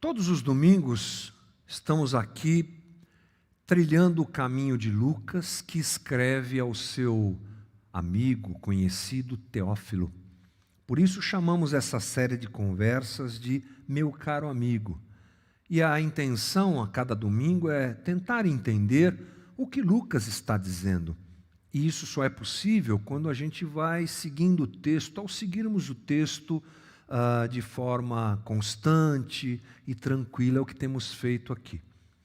Todos os domingos estamos aqui trilhando o caminho de Lucas, que escreve ao seu amigo, conhecido Teófilo. Por isso chamamos essa série de conversas de Meu Caro Amigo. E a intenção a cada domingo é tentar entender o que Lucas está dizendo. E isso só é possível quando a gente vai seguindo o texto. Ao seguirmos o texto de forma constante e tranquila, é o que temos feito aqui.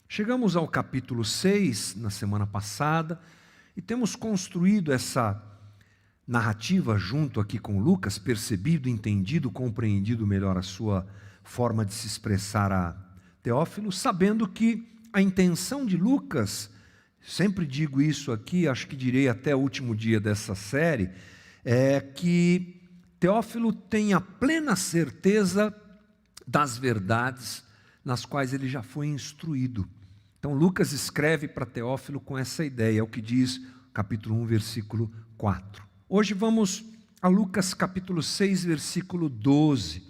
Chegamos ao capítulo 6, na semana passada, e temos construído essa narrativa junto aqui com Lucas, percebido, entendido, compreendido melhor a sua forma de se expressar a Teófilo, sabendo que a intenção de Lucas, sempre digo isso aqui, acho que direi até o último dia dessa série, é que Teófilo tenha plena certeza das verdades nas quais ele já foi instruído. Então Lucas escreve para Teófilo com essa ideia, é o que diz capítulo 1, versículo 4. Hoje vamos a Lucas capítulo 6, versículo 12,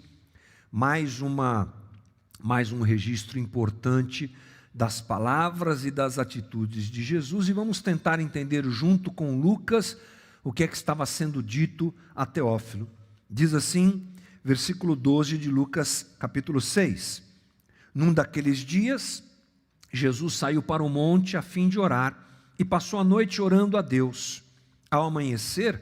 mais um registro importante das palavras e das atitudes de Jesus, e vamos tentar entender junto com Lucas o que é que estava sendo dito a Teófilo. Diz assim, versículo 12 de Lucas capítulo 6. Num daqueles dias, Jesus saiu para o monte a fim de orar e passou a noite orando a Deus. Ao amanhecer,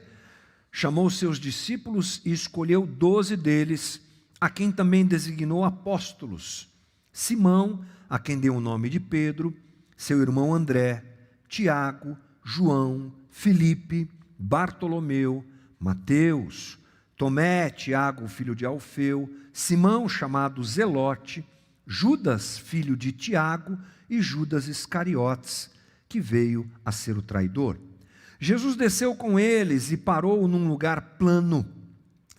chamou seus discípulos e escolheu 12 deles, a quem também designou apóstolos. Simão, a quem deu o nome de Pedro, seu irmão André, Tiago, João, Filipe, Bartolomeu, Mateus, Tomé, Tiago, filho de Alfeu, Simão, chamado Zelote, Judas, filho de Tiago, e Judas Iscariotes, que veio a ser o traidor. Jesus desceu com eles e parou num lugar plano.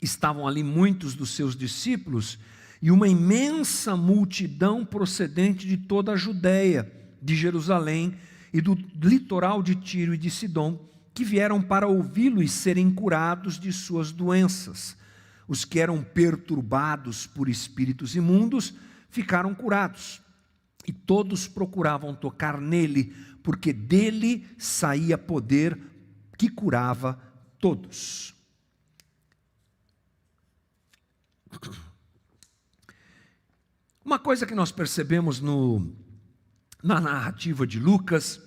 Estavam ali muitos dos seus discípulos e uma imensa multidão procedente de toda a Judéia, de Jerusalém e do litoral de Tiro e de Sidom, que vieram para ouvi-lo e serem curados de suas doenças. Os que eram perturbados por espíritos imundos ficaram curados, e todos procuravam tocar nele, porque dele saía poder que curava todos. Uma coisa que nós percebemos na narrativa de Lucas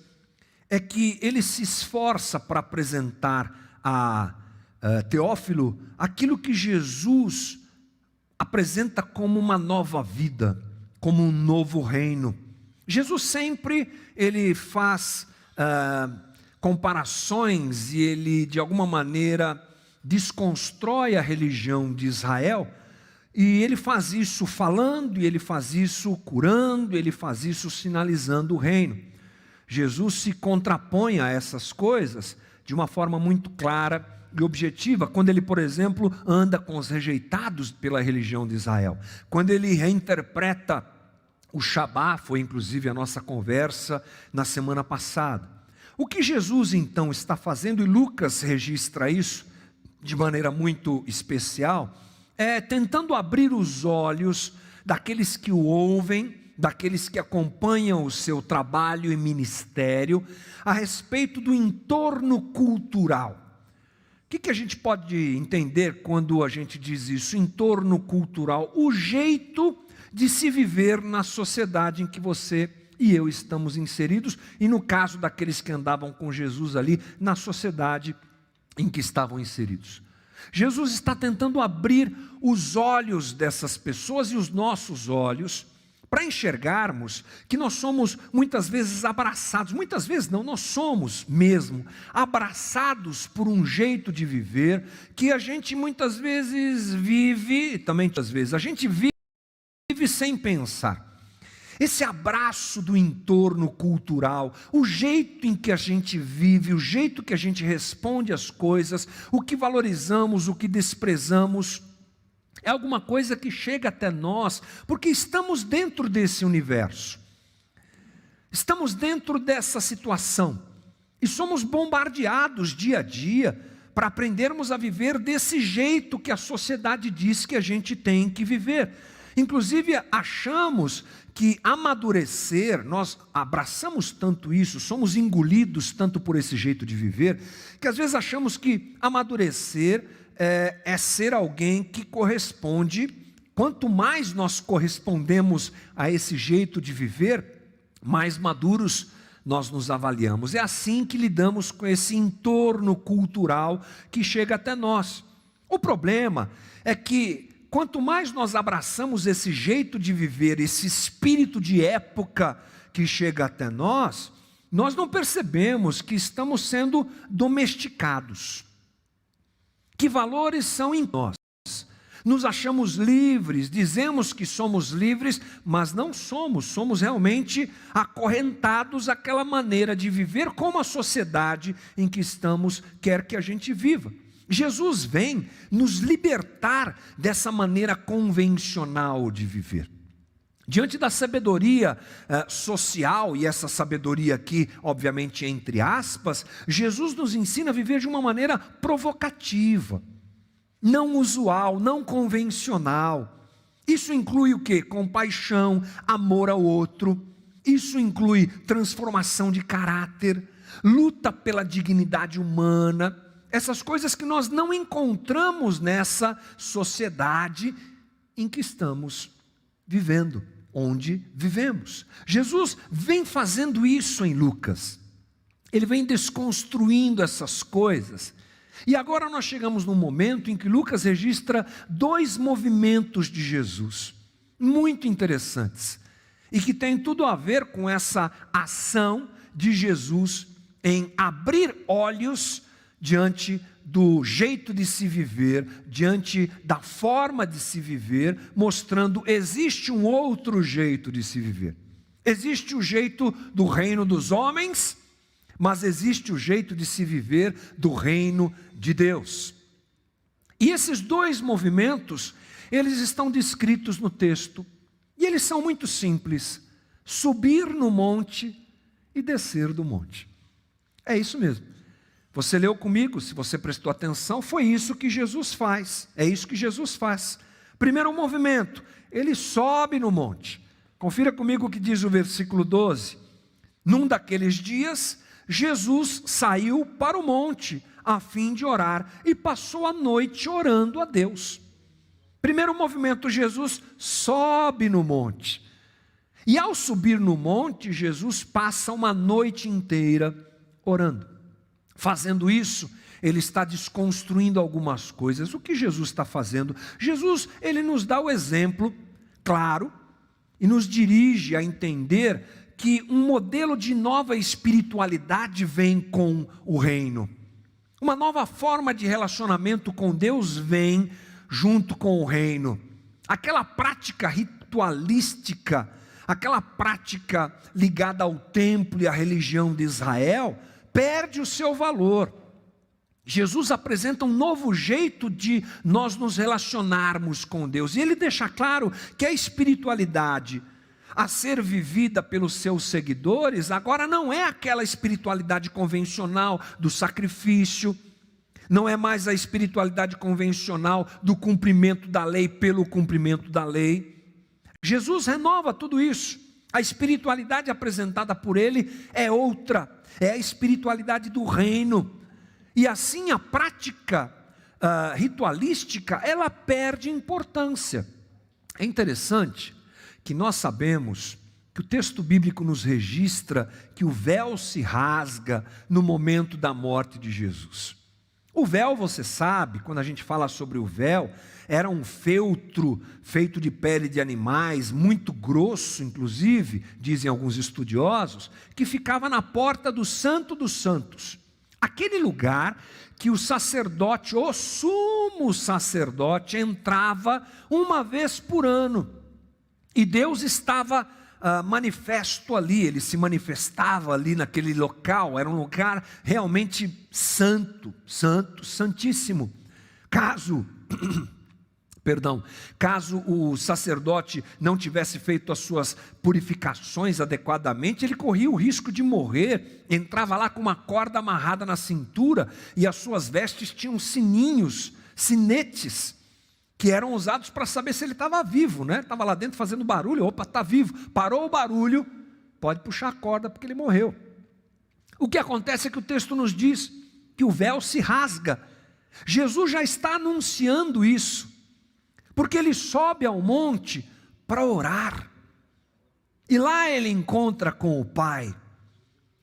é que ele se esforça para apresentar a Teófilo aquilo que Jesus apresenta como uma nova vida, como um novo reino. Jesus sempre ele faz comparações e ele de alguma maneira desconstrói a religião de Israel, e ele faz isso falando, e ele faz isso curando, ele faz isso sinalizando o reino. Jesus se contrapõe a essas coisas de uma forma muito clara e objetiva, quando ele, por exemplo, anda com os rejeitados pela religião de Israel, quando ele reinterpreta o Shabá, foi inclusive a nossa conversa na semana passada. O que Jesus então está fazendo, e Lucas registra isso de maneira muito especial, é tentando abrir os olhos daqueles que o ouvem, daqueles que acompanham o seu trabalho e ministério, a respeito do entorno cultural. O que a gente pode entender quando a gente diz isso? Entorno cultural, o jeito de se viver na sociedade em que você e eu estamos inseridos, e no caso daqueles que andavam com Jesus ali, na sociedade em que estavam inseridos. Jesus está tentando abrir os olhos dessas pessoas e os nossos olhos, para enxergarmos que nós somos muitas vezes abraçados, muitas vezes não, nós somos mesmo abraçados por um jeito de viver que a gente muitas vezes vive, também muitas vezes a gente vive sem pensar. Esse abraço do entorno cultural, o jeito em que a gente vive, o jeito que a gente responde às coisas, o que valorizamos, o que desprezamos, é alguma coisa que chega até nós, porque estamos dentro desse universo, estamos dentro dessa situação, e somos bombardeados dia a dia, para aprendermos a viver desse jeito que a sociedade diz que a gente tem que viver. Inclusive, achamos que amadurecer, nós abraçamos tanto isso, somos engolidos tanto por esse jeito de viver, que às vezes achamos que amadurecer é ser alguém que corresponde. Quanto mais nós correspondemos a esse jeito de viver, mais maduros nós nos avaliamos. É assim que lidamos com esse entorno cultural que chega até nós. O problema é que quanto mais nós abraçamos esse jeito de viver, esse espírito de época que chega até nós, nós não percebemos que estamos sendo domesticados. Que valores são em nós? Nos achamos livres, dizemos que somos livres, mas não somos realmente acorrentados àquela maneira de viver como a sociedade em que estamos quer que a gente viva. Jesus vem nos libertar dessa maneira convencional de viver. Diante da sabedoria social, e essa sabedoria aqui, obviamente, entre aspas, Jesus nos ensina a viver de uma maneira provocativa, não usual, não convencional. Isso inclui o quê? Compaixão, amor ao outro. Isso inclui transformação de caráter, luta pela dignidade humana. Essas coisas que nós não encontramos nessa sociedade em que estamos vivendo, onde vivemos. Jesus vem fazendo isso em Lucas. Ele vem desconstruindo essas coisas. E agora nós chegamos num momento em que Lucas registra 2 movimentos de Jesus, muito interessantes, e que tem tudo a ver com essa ação de Jesus em abrir olhos diante do jeito de se viver, diante da forma de se viver, mostrando existe um outro jeito de se viver. Existe o jeito do reino dos homens, mas existe o jeito de se viver do reino de Deus. E esses 2 movimentos, eles estão descritos no texto, e eles são muito simples: subir no monte e descer do monte. É isso mesmo. Você leu comigo, se você prestou atenção, foi isso que Jesus faz. É isso que Jesus faz. Primeiro movimento, ele sobe no monte. Confira comigo o que diz o versículo 12. Num daqueles dias, Jesus saiu para o monte a fim de orar e passou a noite orando a Deus. Primeiro movimento, Jesus sobe no monte. E ao subir no monte, Jesus passa uma noite inteira orando. Fazendo isso, ele está desconstruindo algumas coisas. O que Jesus está fazendo? Jesus, ele nos dá o exemplo claro e nos dirige a entender que um modelo de nova espiritualidade vem com o reino. Uma nova forma de relacionamento com Deus vem junto com o reino. Aquela prática ritualística, aquela prática ligada ao templo e à religião de Israel, perde o seu valor. Jesus apresenta um novo jeito de nós nos relacionarmos com Deus, e ele deixa claro que a espiritualidade a ser vivida pelos seus seguidores agora não é aquela espiritualidade convencional do sacrifício, não é mais a espiritualidade convencional do cumprimento da lei pelo cumprimento da lei. Jesus renova tudo isso. A espiritualidade apresentada por ele é outra, é a espiritualidade do reino. E assim a prática ritualística, ela perde importância. É interessante que nós sabemos que o texto bíblico nos registra que o véu se rasga no momento da morte de Jesus. O véu, você sabe, quando a gente fala sobre o véu, era um feltro feito de pele de animais, muito grosso, inclusive, dizem alguns estudiosos, que ficava na porta do Santo dos Santos. Aquele lugar que o sacerdote, o sumo sacerdote, entrava uma vez por ano. E Deus estava manifesto ali, ele se manifestava ali naquele local. Era um lugar realmente santo, santíssimo. Caso o sacerdote não tivesse feito as suas purificações adequadamente, ele corria o risco de morrer. Entrava lá com uma corda amarrada na cintura, e as suas vestes tinham sinetes, que eram usados para saber se ele estava vivo, né? Estava lá dentro fazendo barulho, opa, está vivo. Parou o barulho, pode puxar a corda porque ele morreu. O que acontece é que o texto nos diz que o véu se rasga. Jesus já está anunciando isso, porque ele sobe ao monte para orar. E lá ele encontra com o Pai.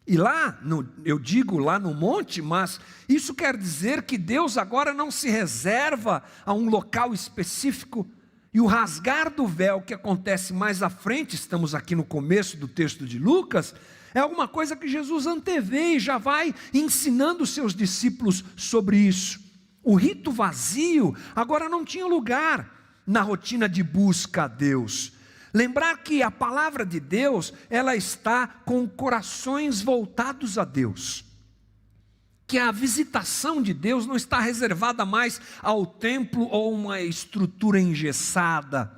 E lá, eu digo lá no monte, mas isso quer dizer que Deus agora não se reserva a um local específico. E o rasgar do véu que acontece mais à frente, estamos aqui no começo do texto de Lucas, é alguma coisa que Jesus antevê e já vai ensinando os seus discípulos sobre isso. O rito vazio agora não tinha lugar na rotina de busca a Deus. Lembrar que a palavra de Deus, ela está com corações voltados a Deus. Que a visitação de Deus não está reservada mais ao templo ou uma estrutura engessada.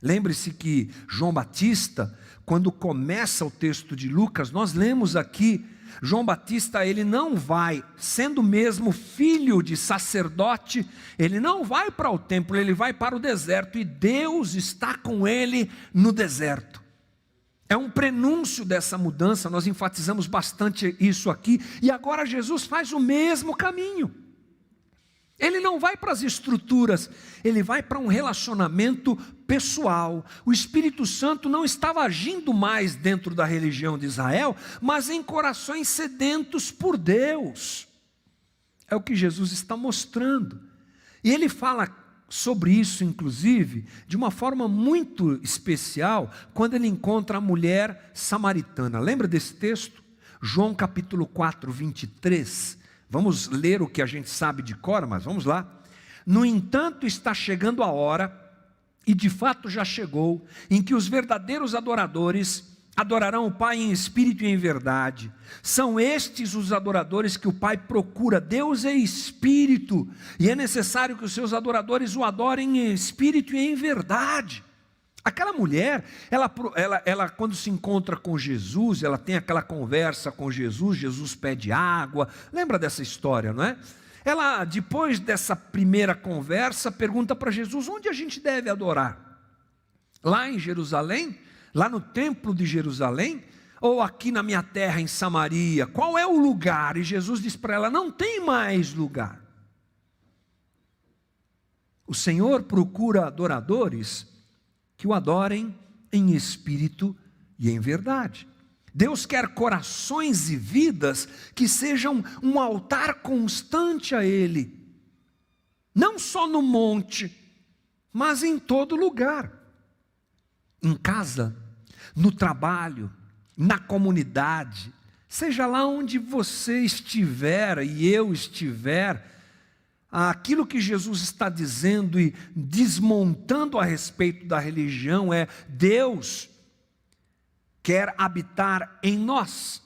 Lembre-se que João Batista, quando começa o texto de Lucas, nós lemos aqui, João Batista, ele não vai, sendo mesmo filho de sacerdote, ele não vai para o templo, ele vai para o deserto, e Deus está com ele no deserto. É um prenúncio dessa mudança, nós enfatizamos bastante isso aqui, e agora Jesus faz o mesmo caminho. Ele não vai para as estruturas, ele vai para um relacionamento pessoal. O Espírito Santo não estava agindo mais dentro da religião de Israel, mas em corações sedentos por Deus. É o que Jesus está mostrando. E ele fala sobre isso, inclusive, de uma forma muito especial, quando ele encontra a mulher samaritana. Lembra desse texto? João capítulo 4, 23. Vamos ler o que a gente sabe de cor, mas vamos lá. No entanto, está chegando a hora, e de fato já chegou, em que os verdadeiros adoradores adorarão o Pai em espírito e em verdade. São estes os adoradores que o Pai procura. Deus é espírito, e é necessário que os seus adoradores o adorem em espírito e em verdade. Aquela mulher, ela quando se encontra com Jesus, ela tem aquela conversa com Jesus, Jesus pede água, lembra dessa história, não é? Ela, depois dessa primeira conversa, pergunta para Jesus, onde a gente deve adorar? Lá em Jerusalém? Lá no templo de Jerusalém? Ou aqui na minha terra, em Samaria? Qual é o lugar? E Jesus diz para ela, não tem mais lugar. O Senhor procura adoradores que o adorem em espírito e em verdade. Deus quer corações e vidas que sejam um altar constante a Ele, não só no monte, mas em todo lugar, em casa, no trabalho, na comunidade, seja lá onde você estiver e eu estiver. Aquilo que Jesus está dizendo e desmontando a respeito da religião é: Deus quer habitar em nós,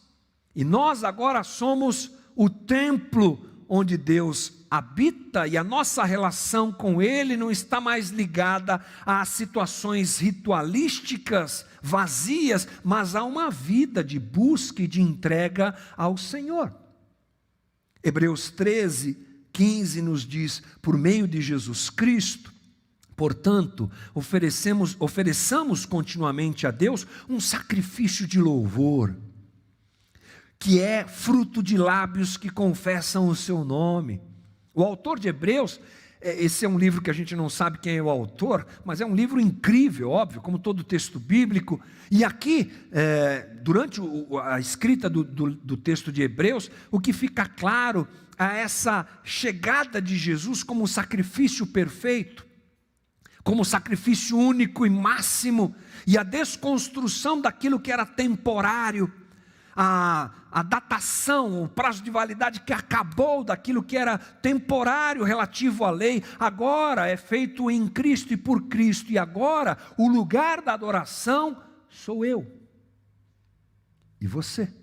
e nós agora somos o templo onde Deus habita, e a nossa relação com Ele não está mais ligada a situações ritualísticas, vazias, mas a uma vida de busca e de entrega ao Senhor. Hebreus 13, 15 nos diz, por meio de Jesus Cristo, portanto, ofereçamos continuamente a Deus um sacrifício de louvor, que é fruto de lábios que confessam o seu nome. O autor de Hebreus, esse é um livro que a gente não sabe quem é o autor, mas é um livro incrível, óbvio, como todo texto bíblico. E aqui, durante a escrita do texto de Hebreus, o que fica claro a essa chegada de Jesus como sacrifício perfeito, como sacrifício único e máximo, e a desconstrução daquilo que era temporário, a datação, o prazo de validade que acabou daquilo que era temporário relativo à lei, agora é feito em Cristo e por Cristo, e agora o lugar da adoração sou eu e você,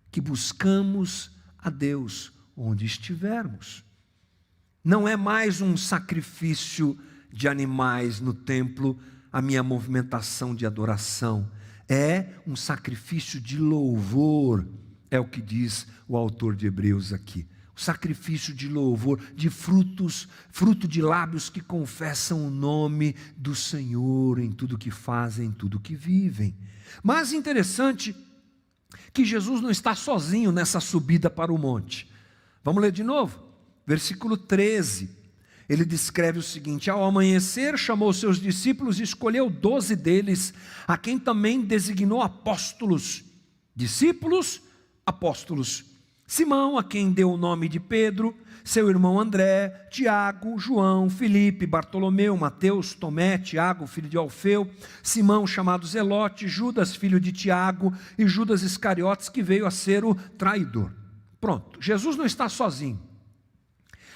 que buscamos a Deus onde estivermos. Não é mais um sacrifício de animais no templo a minha movimentação de adoração, é um sacrifício de louvor, é o que diz o autor de Hebreus aqui. sacrifício de louvor, de fruto de lábios que confessam o nome do Senhor em tudo que fazem, em tudo que vivem. Mas interessante que Jesus não está sozinho nessa subida para o monte. Vamos ler de novo, versículo 13. Ele descreve o seguinte: ao amanhecer chamou seus discípulos e escolheu 12 deles, a quem também designou apóstolos. Discípulos, apóstolos. Simão, a quem deu o nome de Pedro, seu irmão André, Tiago, João, Filipe, Bartolomeu, Mateus, Tomé, Tiago, filho de Alfeu, Simão, chamado Zelote, Judas, filho de Tiago, e Judas Iscariotes, que veio a ser o traidor. Pronto, Jesus não está sozinho.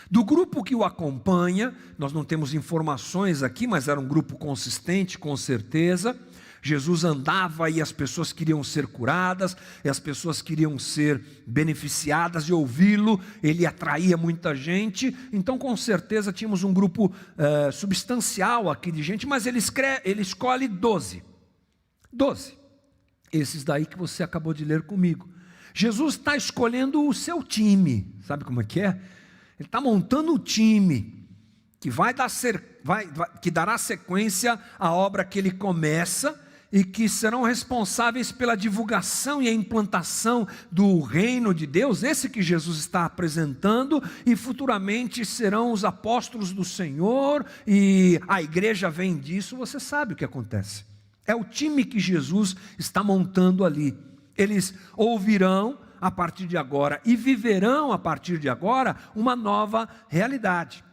Do grupo que o acompanha, nós não temos informações aqui, mas era um grupo consistente, com certeza. Jesus andava e as pessoas queriam ser curadas, e as pessoas queriam ser beneficiadas de ouvi-lo, ele atraía muita gente, então com certeza tínhamos um grupo substancial aqui de gente, mas ele escolhe 12, esses daí que você acabou de ler comigo. Jesus está escolhendo o seu time, sabe como é que é? Ele está montando o time, que que dará sequência à obra que ele começa, e que serão responsáveis pela divulgação e a implantação do reino de Deus, esse que Jesus está apresentando, e futuramente serão os apóstolos do Senhor, e a igreja vem disso. Você sabe o que acontece, é o time que Jesus está montando ali. Eles ouvirão a partir de agora e viverão a partir de agora uma nova realidade.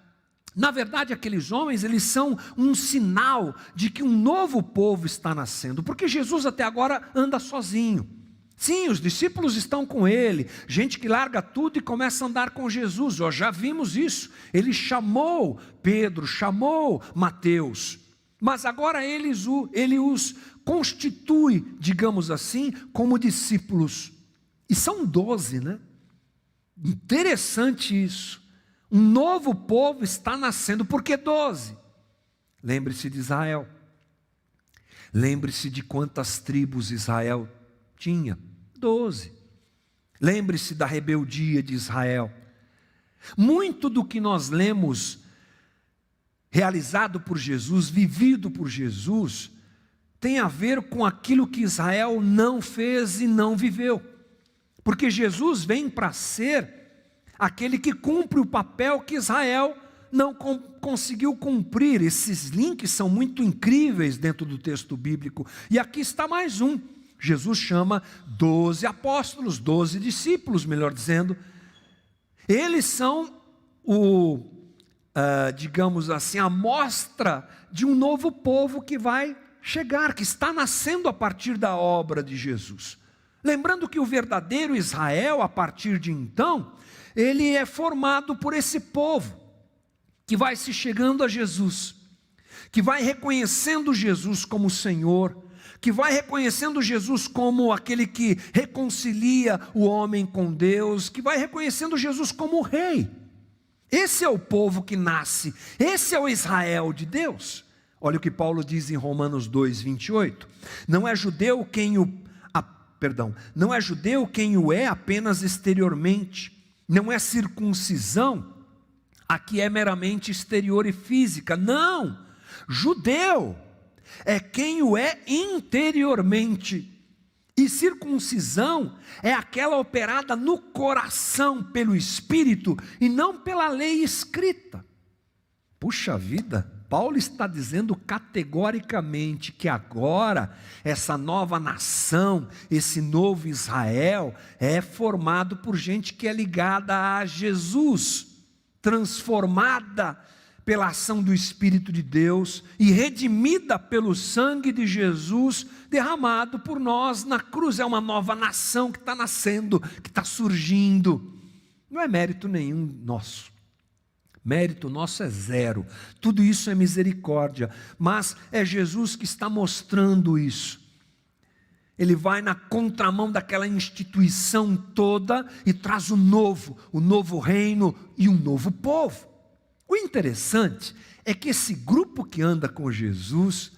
Na verdade, aqueles homens, eles são um sinal de que um novo povo está nascendo, porque Jesus até agora anda sozinho. Sim, os discípulos estão com ele, gente que larga tudo e começa a andar com Jesus. Nós já vimos isso. Ele chamou Pedro, chamou Mateus, mas agora ele os constitui, digamos assim, como discípulos. E são 12, né? Interessante isso. Um novo povo está nascendo. Por que 12? Lembre-se de Israel. Lembre-se de quantas tribos Israel tinha. 12. Lembre-se da rebeldia de Israel. Muito do que nós lemos realizado por Jesus, vivido por Jesus, tem a ver com aquilo que Israel não fez e não viveu. Porque Jesus vem para ser aquele que cumpre o papel que Israel não conseguiu cumprir. Esses links são muito incríveis dentro do texto bíblico. E aqui está mais um. Jesus chama 12 apóstolos, 12 discípulos, melhor dizendo. Eles são digamos assim, a mostra de um novo povo que vai chegar, que está nascendo a partir da obra de Jesus. Lembrando que o verdadeiro Israel, a partir de então, ele é formado por esse povo, que vai se chegando a Jesus, que vai reconhecendo Jesus como Senhor, que vai reconhecendo Jesus como aquele que reconcilia o homem com Deus, que vai reconhecendo Jesus como Rei. Esse é o povo que nasce, esse é o Israel de Deus. Olha o que Paulo diz em Romanos 2, 28. Não é judeu quem o é apenas exteriormente, não é circuncisão a que é meramente exterior e física, não, judeu é quem o é interiormente, e circuncisão é aquela operada no coração pelo Espírito e não pela lei escrita. Puxa vida, Paulo está dizendo categoricamente que agora essa nova nação, esse novo Israel, é formado por gente que é ligada a Jesus, transformada pela ação do Espírito de Deus e redimida pelo sangue de Jesus derramado por nós na cruz. É uma nova nação que está nascendo, que está surgindo. Não é mérito nenhum nosso. Mérito nosso é zero, tudo isso é misericórdia, mas é Jesus que está mostrando isso. Ele vai na contramão daquela instituição toda e traz o novo reino e um novo povo. O interessante é que esse grupo que anda com Jesus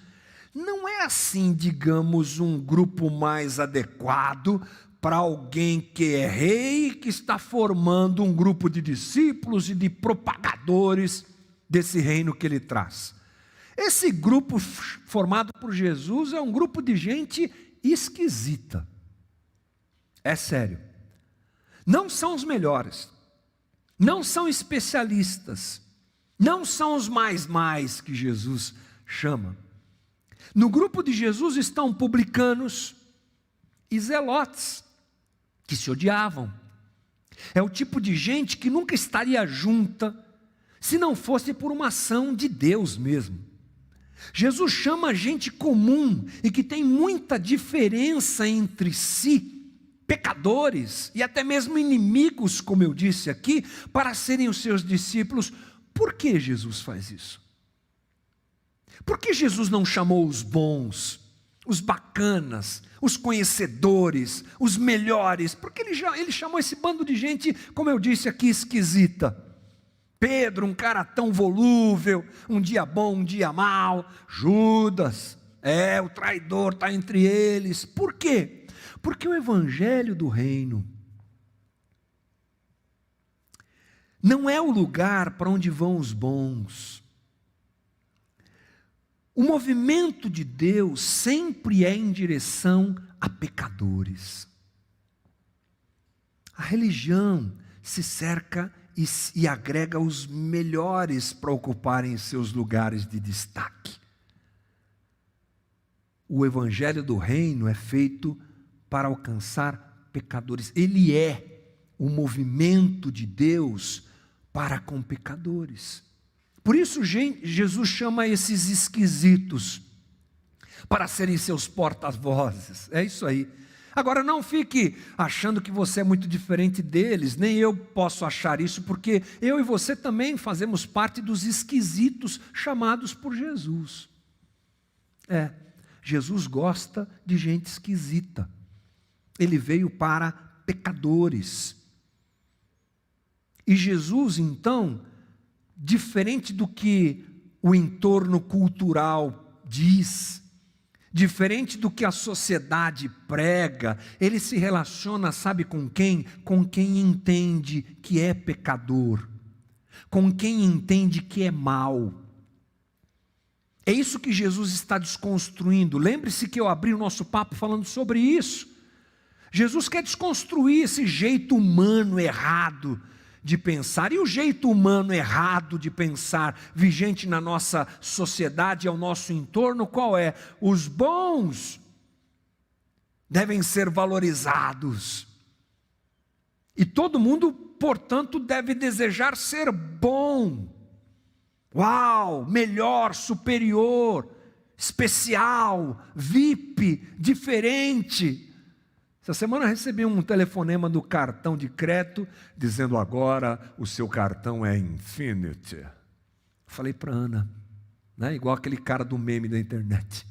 não é assim, digamos, um grupo mais adequado para alguém que é rei, que está formando um grupo de discípulos e de propagadores desse reino que ele traz. Esse grupo formado por Jesus é um grupo de gente esquisita. É sério. Não são os melhores, não são especialistas, não são os mais que Jesus chama. No grupo de Jesus estão publicanos e zelotes, que se odiavam. É o tipo de gente que nunca estaria junta, se não fosse por uma ação de Deus mesmo. Jesus chama gente comum e que tem muita diferença entre si, pecadores e até mesmo inimigos, como eu disse aqui, para serem os seus discípulos. Por que Jesus faz isso? Por que Jesus não chamou os bons, os bacanas, os conhecedores, os melhores? Porque ele chamou esse bando de gente, como eu disse aqui, esquisita. Pedro, um cara tão volúvel, um dia bom, um dia mau. Judas, o traidor está entre eles. Por quê? Porque o evangelho do reino não é o lugar para onde vão os bons. O movimento de Deus sempre é em direção a pecadores. A religião se cerca e agrega os melhores para ocuparem seus lugares de destaque. O evangelho do reino é feito para alcançar pecadores. Ele é o movimento de Deus para com pecadores. Por isso Jesus chama esses esquisitos para serem seus porta-vozes. É isso aí. Agora, não fique achando que você é muito diferente deles, nem eu posso achar isso, porque eu e você também fazemos parte dos esquisitos chamados por Jesus. Jesus gosta de gente esquisita. Ele veio para pecadores. E Jesus, então, diferente do que o entorno cultural diz, diferente do que a sociedade prega, ele se relaciona, sabe com quem? Com quem entende que é pecador, com quem entende que é mal. É isso que Jesus está desconstruindo. Lembre-se que eu abri o nosso papo falando sobre isso. Jesus quer desconstruir esse jeito humano errado de pensar. E o jeito humano errado de pensar vigente na nossa sociedade, ao nosso entorno, qual é? Os bons devem ser valorizados. E todo mundo, portanto, deve desejar ser bom. Uau, melhor, superior, especial, VIP, diferente. Essa semana eu recebi um telefonema do cartão de crédito, dizendo agora o seu cartão é Infinity. Falei para Ana, igual aquele cara do meme da internet,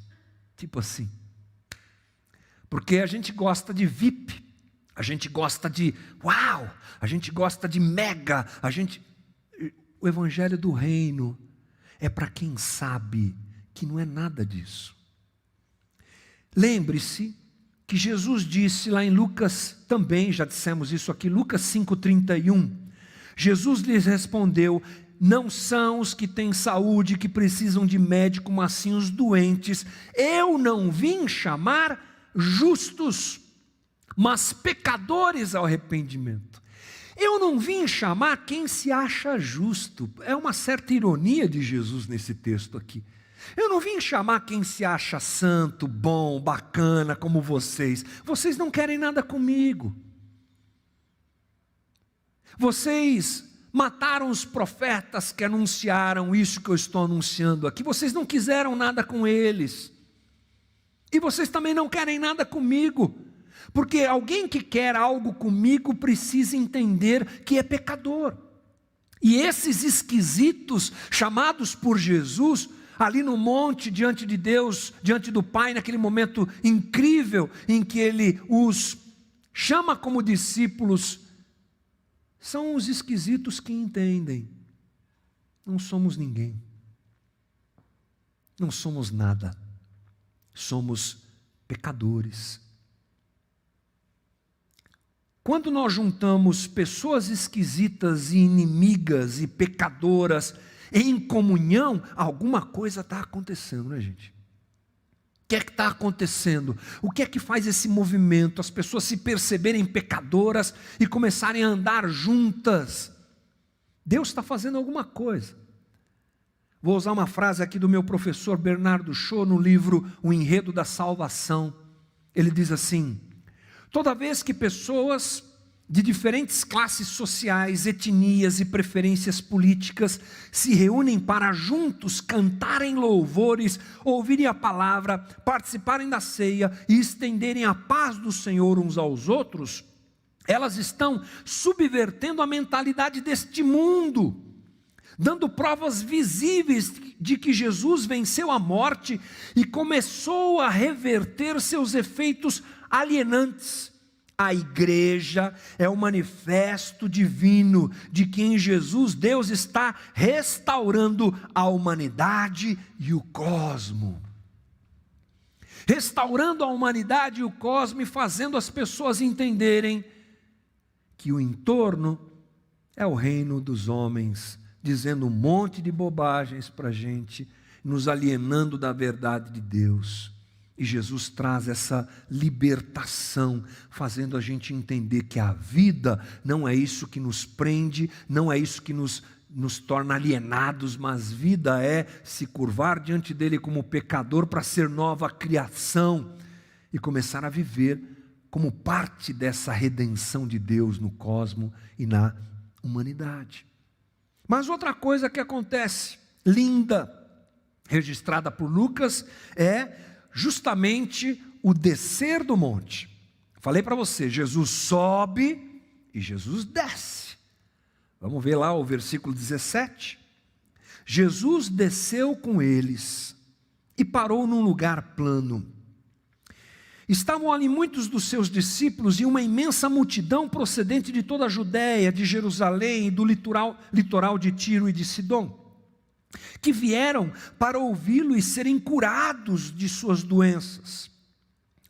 tipo assim. Porque a gente gosta de VIP, a gente gosta de uau, a gente gosta de mega, o evangelho do reino é para quem sabe que não é nada disso. Lembre-se que Jesus disse lá em Lucas, também já dissemos isso aqui, Lucas 5,31, Jesus lhes respondeu: não são os que têm saúde que precisam de médico, mas sim os doentes. Eu não vim chamar justos, mas pecadores ao arrependimento. Eu não vim chamar quem se acha justo. É uma certa ironia de Jesus nesse texto aqui. Eu não vim chamar quem se acha santo, bom, bacana, como vocês. Vocês não querem nada comigo. Vocês mataram os profetas que anunciaram isso que eu estou anunciando aqui. Vocês não quiseram nada com eles. E vocês também não querem nada comigo. Porque alguém que quer algo comigo precisa entender que é pecador. E esses esquisitos chamados por Jesus, ali no monte, diante de Deus, diante do Pai, naquele momento incrível em que Ele os chama como discípulos, são os esquisitos que entendem. Não somos ninguém. Não somos nada. Somos pecadores. quando nós juntamos pessoas esquisitas e inimigas e pecadoras em comunhão, alguma coisa está acontecendo, né, gente? O que é que está acontecendo? O que é que faz esse movimento? As pessoas se perceberem pecadoras e começarem a andar juntas. Deus está fazendo alguma coisa. Vou usar uma frase aqui do meu professor Bernardo Shaw no livro O Enredo da Salvação. Ele diz assim: toda vez que pessoas de diferentes classes sociais, etnias e preferências políticas se reúnem para juntos cantarem louvores, ouvirem a palavra, participarem da ceia e estenderem a paz do Senhor uns aos outros, elas estão subvertendo a mentalidade deste mundo, dando provas visíveis de que Jesus venceu a morte e começou a reverter seus efeitos alienantes. A igreja é o manifesto divino de que em Jesus Deus está restaurando a humanidade e o cosmo. Restaurando a humanidade e o cosmo e fazendo as pessoas entenderem que o entorno é o reino dos homens, dizendo um monte de bobagens para a gente, nos alienando da verdade de Deus. E Jesus traz essa libertação, fazendo a gente entender que a vida não é isso que nos prende, não é isso que nos torna alienados, mas vida é se curvar diante dele como pecador para ser nova criação e começar a viver como parte dessa redenção de Deus no cosmo e na humanidade. Mas outra coisa que acontece, linda, registrada por Lucas, é justamente o descer do monte. Falei para você, Jesus sobe e Jesus desce. Vamos ver lá o versículo 17. Jesus desceu com eles e parou num lugar plano. Estavam ali muitos dos seus discípulos e uma imensa multidão procedente de toda a Judéia, de Jerusalém e do litoral de Tiro e de Sidom, que vieram para ouvi-lo e serem curados de suas doenças.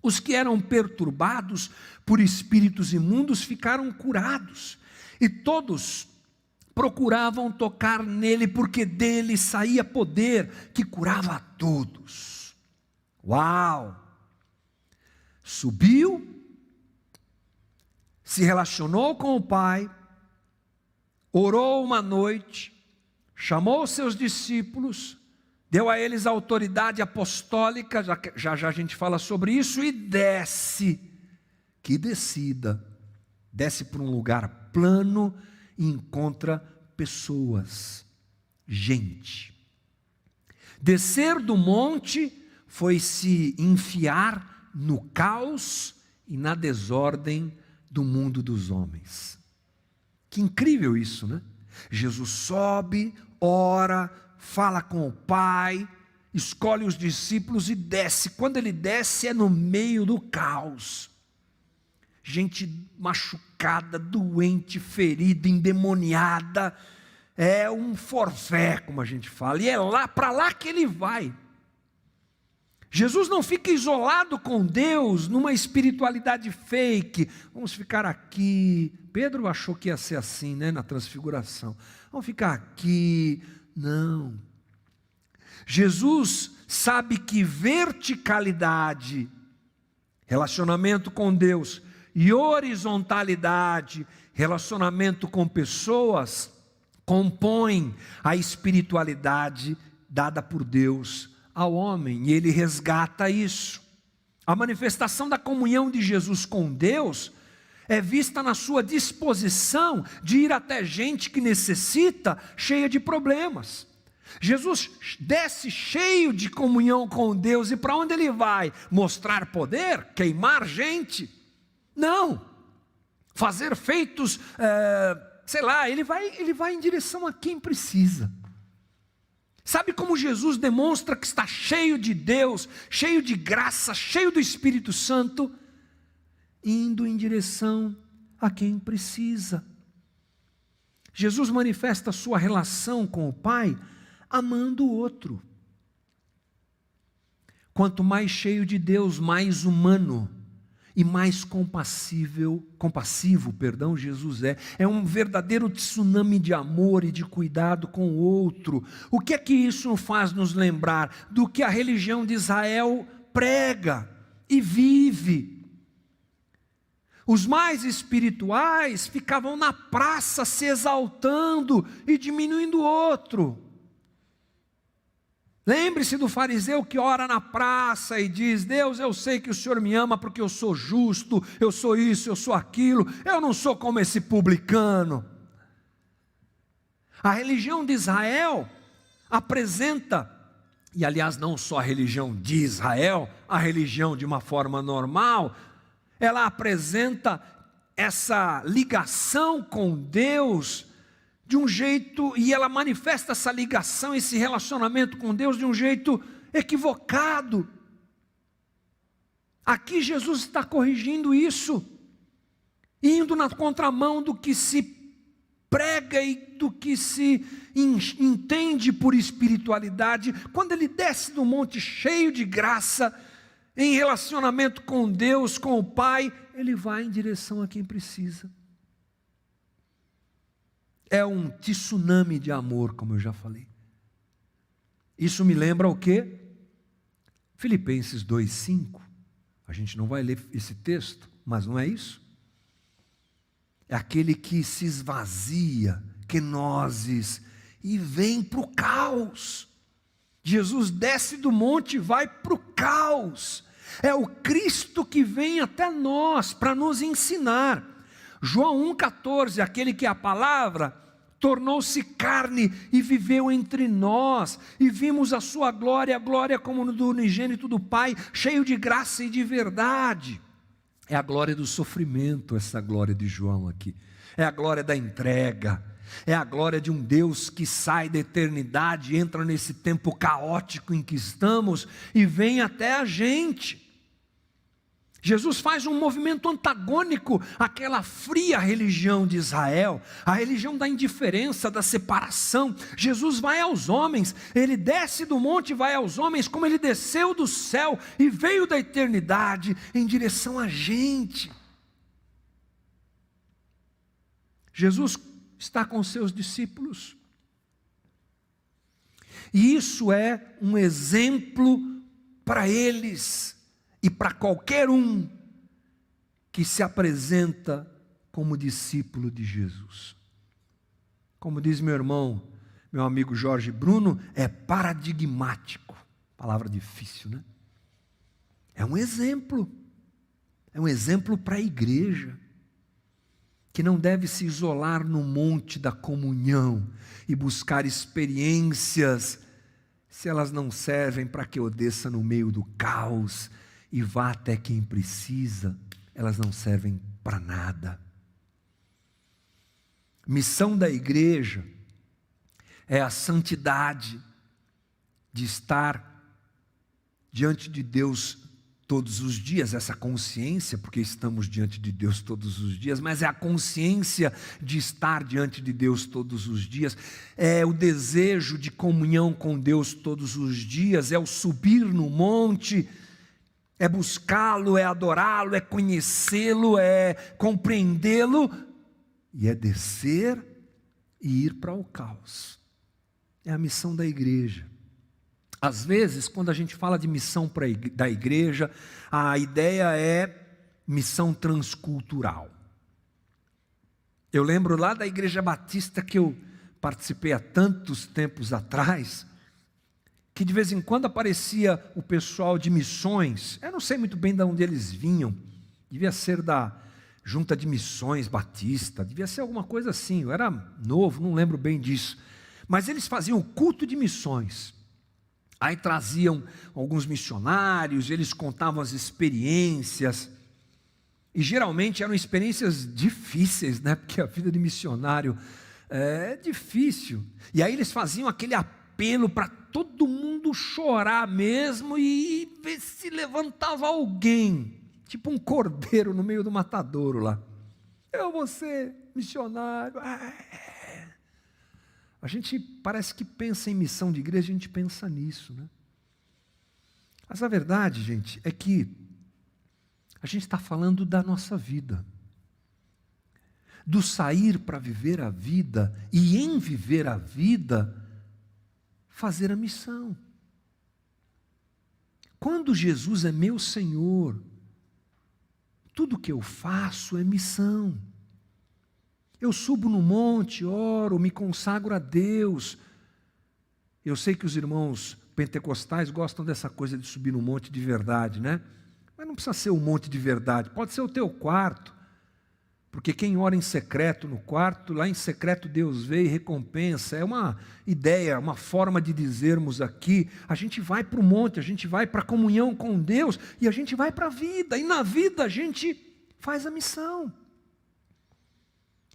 Os que eram perturbados por espíritos imundos ficaram curados, e todos procuravam tocar nele, porque dele saía poder que curava a todos. Uau! Subiu, se relacionou com o Pai, orou uma noite, chamou os seus discípulos, deu a eles a autoridade apostólica, já a gente fala sobre isso, e desce, que descida, desce para um lugar plano e encontra pessoas, gente. Descer do monte foi se enfiar no caos e na desordem do mundo dos homens. Que incrível isso, né? Jesus sobe, ora, fala com o Pai, escolhe os discípulos e desce. Quando ele desce é no meio do caos. Gente machucada, doente, ferida, endemoniada. É um forfé, como a gente fala. E é lá, para lá que ele vai. Jesus não fica isolado com Deus numa espiritualidade fake. Vamos ficar aqui. Pedro achou que ia ser assim, né, na transfiguração. Vamos ficar aqui. Não. Jesus sabe que verticalidade, relacionamento com Deus, e horizontalidade, relacionamento com pessoas, compõem a espiritualidade dada por Deus ao homem, e ele resgata isso. A manifestação da comunhão de Jesus com Deus é vista na sua disposição de ir até gente que necessita, cheia de problemas. Jesus desce cheio de comunhão com Deus, e para onde ele vai? Mostrar poder? Queimar gente? Não. Fazer feitos, ele vai em direção a quem precisa. Sabe como Jesus demonstra que está cheio de Deus, cheio de graça, cheio do Espírito Santo? Indo em direção a quem precisa. Jesus manifesta a sua relação com o Pai amando o outro. Quanto mais cheio de Deus, mais humano. e mais compassivo, Jesus é um verdadeiro tsunami de amor e de cuidado com o outro. O que é que isso faz nos lembrar? Do que a religião de Israel prega e vive. Os mais espirituais ficavam na praça se exaltando e diminuindo o outro. Lembre-se do fariseu que ora na praça e diz: Deus, eu sei que o Senhor me ama porque eu sou justo, eu sou isso, eu sou aquilo, eu não sou como esse publicano. A religião de Israel apresenta, e aliás não só a religião de Israel, a religião de uma forma normal, ela apresenta essa ligação com Deus de um jeito, e ela manifesta essa ligação, esse relacionamento com Deus de um jeito equivocado. Aqui Jesus está corrigindo isso, indo na contramão do que se prega e do que se entende por espiritualidade. Quando ele desce do monte cheio de graça, em relacionamento com Deus, com o Pai, ele vai em direção a quem precisa. É um tsunami de amor, como eu já falei. Isso me lembra o quê? Filipenses 2:5. A gente não vai ler esse texto, mas não é isso? É aquele que se esvazia, kenosis, e vem para o caos. Jesus desce do monte e vai para o caos. É o Cristo que vem até nós para nos ensinar. João 1,14, aquele que é a palavra, tornou-se carne e viveu entre nós, e vimos a sua glória, a glória como do unigênito do Pai, cheio de graça e de verdade. É a glória do sofrimento, essa glória de João aqui. É a glória da entrega. É a glória de um Deus que sai da eternidade, entra nesse tempo caótico em que estamos e vem até a gente. Jesus faz um movimento antagônico àquela fria religião de Israel, a religião da indiferença, da separação. Jesus vai aos homens, ele desce do monte e vai aos homens, como ele desceu do céu e veio da eternidade em direção a gente. Jesus está com seus discípulos, e isso é um exemplo para eles e para qualquer um que se apresenta como discípulo de Jesus. Como diz meu irmão, meu amigo Jorge Bruno, é paradigmático. Palavra difícil, né? É um exemplo para a igreja, que não deve se isolar no monte da comunhão e buscar experiências, se elas não servem para que eu desça no meio do caos e vá até quem precisa, elas não servem para nada. Missão da igreja é a santidade de estar diante de Deus todos os dias, essa consciência, porque estamos diante de Deus todos os dias, mas é a consciência de estar diante de Deus todos os dias, é o desejo de comunhão com Deus todos os dias, é o subir no monte, é buscá-lo, é adorá-lo, é conhecê-lo, é compreendê-lo, e é descer e ir para o caos. É a missão da igreja. Às vezes, quando a gente fala de missão da igreja, a ideia é missão transcultural. Eu lembro lá da Igreja Batista que eu participei há tantos tempos atrás, que de vez em quando aparecia o pessoal de missões, eu não sei muito bem de onde eles vinham, devia ser da Junta de Missões Batista, devia ser alguma coisa assim, eu era novo, não lembro bem disso, mas eles faziam o culto de missões, aí traziam alguns missionários, eles contavam as experiências, e geralmente eram experiências difíceis, né? Porque a vida de missionário é difícil, e aí eles faziam aquele apelo para todo mundo chorar mesmo e ver se levantava alguém, tipo um cordeiro no meio do matadouro lá. Eu vou ser missionário. A gente parece que pensa em missão de igreja, a gente pensa nisso, né? Mas a verdade, gente, é que A gente está falando da nossa vida, do sair para viver a vida e em viver a vida, fazer a missão. Quando Jesus é meu Senhor, tudo que eu faço é missão. Eu subo no monte, oro, me consagro a Deus. Eu sei que os irmãos pentecostais gostam dessa coisa de subir no monte de verdade, né? Mas não precisa ser um monte de verdade, pode ser o teu quarto. Porque quem ora em secreto no quarto, lá em secreto Deus vê e recompensa. É uma ideia, uma forma de dizermos aqui, a gente vai para o monte, a gente vai para a comunhão com Deus e a gente vai para a vida. E na vida a gente faz a missão.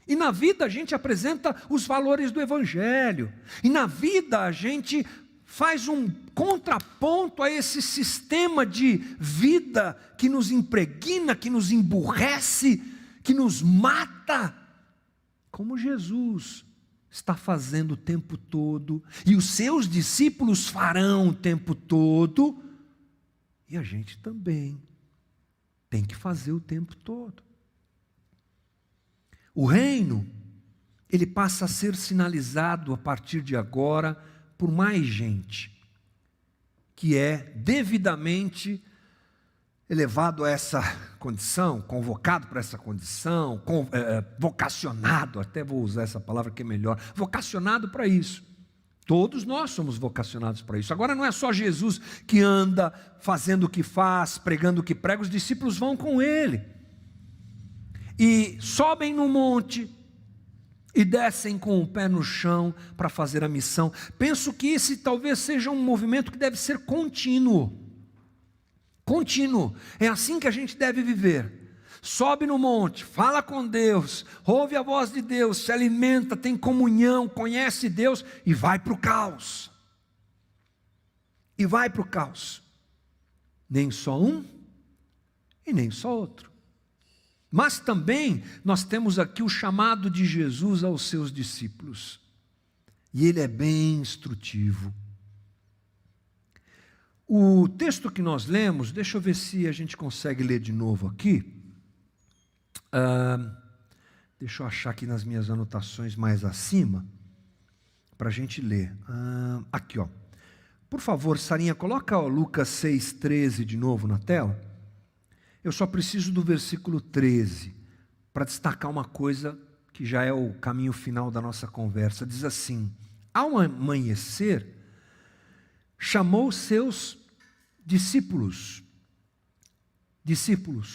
E na vida a gente apresenta os valores do Evangelho. E na vida a gente faz um contraponto a esse sistema de vida que nos impregna, que nos emburrece, que nos mata, como Jesus está fazendo o tempo todo, e os seus discípulos farão o tempo todo, e a gente também tem que fazer o tempo todo. O reino, ele passa a ser sinalizado a partir de agora por mais gente, que é devidamente elevado a essa condição, convocado para essa condição, vocacionado, até vou usar essa palavra que é melhor, vocacionado para isso. Todos nós somos vocacionados para isso. Agora não é só Jesus que anda fazendo o que faz, pregando o que prega, os discípulos vão com ele. E sobem no monte e descem com o pé no chão para fazer a missão. Penso que esse talvez seja um movimento que deve ser contínuo. Contínuo. É assim que a gente deve viver. Sobe no monte, fala com Deus, ouve a voz de Deus, se alimenta, tem comunhão, conhece Deus e vai para o caos. E vai para o caos. Nem só um e nem só outro. Mas também nós temos aqui o chamado de Jesus aos seus discípulos. E ele é bem instrutivo. O texto que nós lemos, deixa eu ver se a gente consegue ler de novo aqui. Deixa eu achar aqui nas minhas anotações mais acima, para a gente ler. Aqui, ó. Por favor, Sarinha, coloca Lucas 6,13 de novo na tela. Eu só preciso do versículo 13, para destacar uma coisa que já é o caminho final da nossa conversa. Diz assim: ao amanhecer, chamou seus discípulos,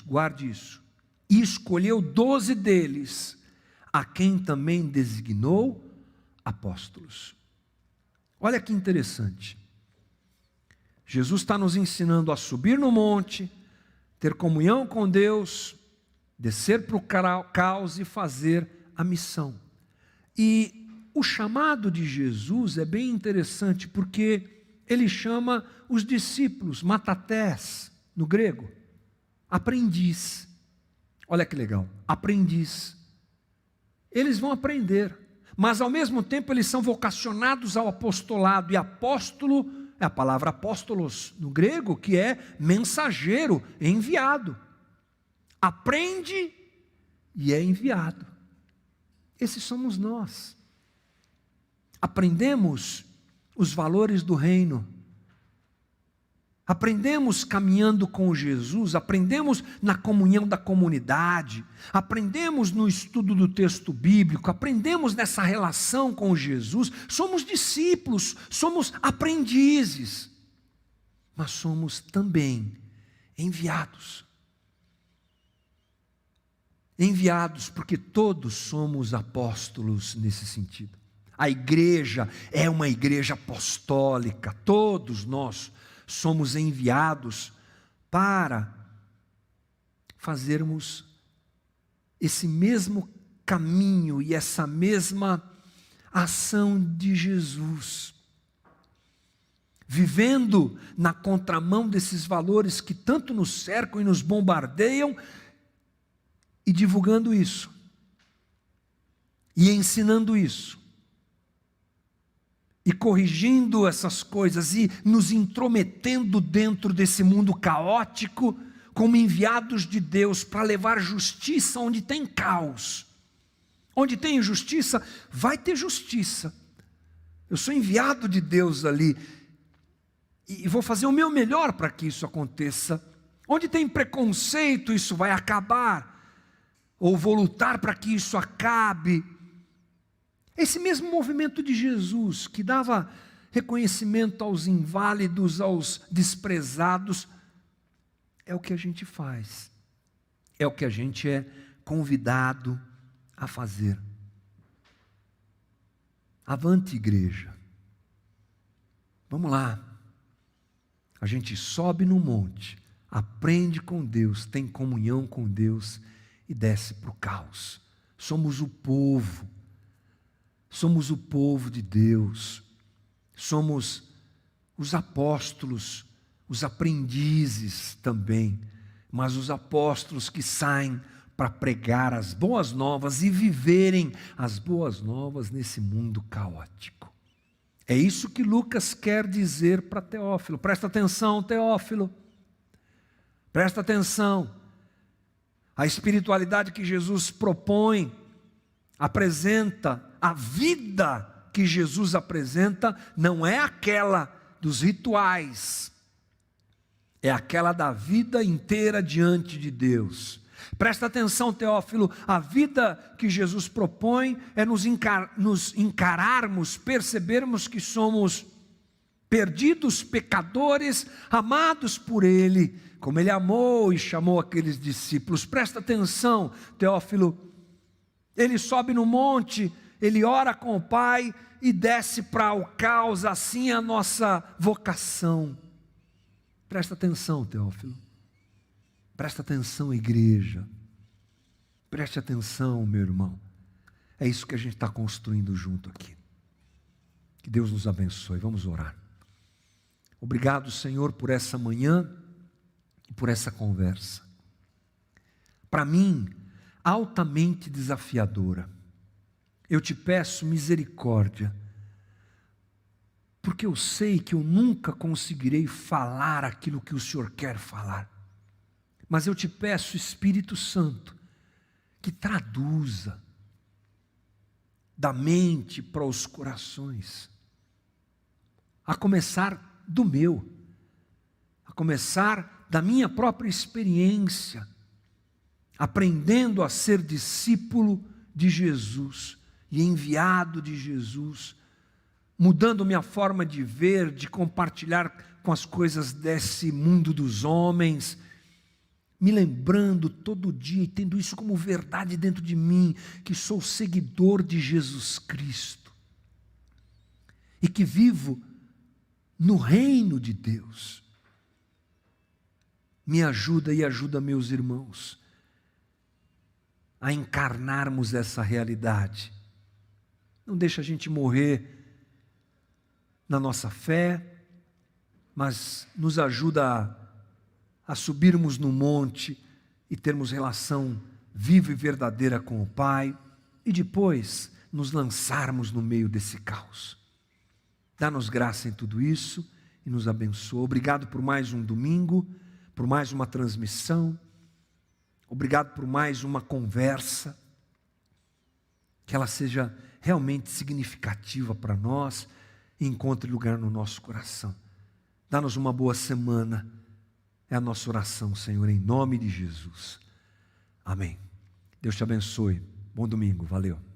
guarde isso, e escolheu 12 deles, a quem também designou apóstolos. Olha que interessante, Jesus está nos ensinando a subir no monte, ter comunhão com Deus, descer para o caos e fazer a missão. E o chamado de Jesus é bem interessante, porque ele chama os discípulos, matatés, no grego, aprendiz. Olha que legal, aprendiz. Eles vão aprender, mas ao mesmo tempo eles são vocacionados ao apostolado, e apóstolo é a palavra apóstolos no grego, que é mensageiro, enviado. Aprende e é enviado. Esses somos nós. Aprendemos os valores do reino. Aprendemos caminhando com Jesus, aprendemos na comunhão da comunidade, aprendemos no estudo do texto bíblico, aprendemos nessa relação com Jesus. Somos discípulos, somos aprendizes, mas somos também enviados. Enviados porque todos somos apóstolos nesse sentido. A igreja é uma igreja apostólica, todos nós somos enviados para fazermos esse mesmo caminho e essa mesma ação de Jesus, vivendo na contramão desses valores que tanto nos cercam e nos bombardeiam, e divulgando isso, e ensinando isso, e corrigindo essas coisas, e nos intrometendo dentro desse mundo caótico, como enviados de Deus para levar justiça onde tem caos. Onde tem injustiça, vai ter justiça. Eu sou enviado de Deus ali e vou fazer o meu melhor para que isso aconteça. Onde tem preconceito, isso vai acabar, ou vou lutar para que isso acabe. Esse mesmo movimento de Jesus, que dava reconhecimento aos inválidos, aos desprezados, é o que a gente faz, é o que a gente é convidado a fazer. Avante, igreja, vamos lá, a gente sobe no monte, aprende com Deus, tem comunhão com Deus e desce para o caos. Somos o povo de Deus, somos os apóstolos, os aprendizes também, mas os apóstolos que saem para pregar as boas novas e viverem as boas novas nesse mundo caótico. É isso que Lucas quer dizer para Teófilo. Presta atenção, Teófilo. Presta atenção. A espiritualidade que Jesus propõe, apresenta, a vida que Jesus apresenta, não é aquela dos rituais, é aquela da vida inteira diante de Deus. Presta atenção, Teófilo, a vida que Jesus propõe é nos encararmos, percebermos que somos perdidos pecadores, amados por Ele, como Ele amou e chamou aqueles discípulos. Presta atenção, Teófilo, Ele sobe no monte, Ele ora com o Pai e desce para o caos, assim é a nossa vocação. Presta atenção, Teófilo. Presta atenção, igreja. Preste atenção, meu irmão. É isso que a gente está construindo junto aqui. Que Deus nos abençoe. Vamos orar. Obrigado, Senhor, por essa manhã e por essa conversa. Para mim, altamente desafiadora. Eu te peço misericórdia, porque eu sei que eu nunca conseguirei falar aquilo que o Senhor quer falar. Mas eu te peço, Espírito Santo, que traduza da mente para os corações, a começar do meu, a começar da minha própria experiência, aprendendo a ser discípulo de Jesus e enviado de Jesus, mudando minha forma de ver, de compartilhar com as coisas desse mundo dos homens, me lembrando todo dia e tendo isso como verdade dentro de mim, que sou seguidor de Jesus Cristo e que vivo no reino de Deus. Me ajuda e ajuda meus irmãos a encarnarmos essa realidade. Não deixa a gente morrer na nossa fé, mas nos ajuda a subirmos no monte e termos relação viva e verdadeira com o Pai, e depois nos lançarmos no meio desse caos. Dá-nos graça em tudo isso e nos abençoa. Obrigado por mais um domingo, por mais uma transmissão, obrigado por mais uma conversa, que ela seja realmente significativa para nós e encontre lugar no nosso coração. Dá-nos uma boa semana. É a nossa oração, Senhor, em nome de Jesus. Amém. Deus te abençoe. Bom domingo. Valeu.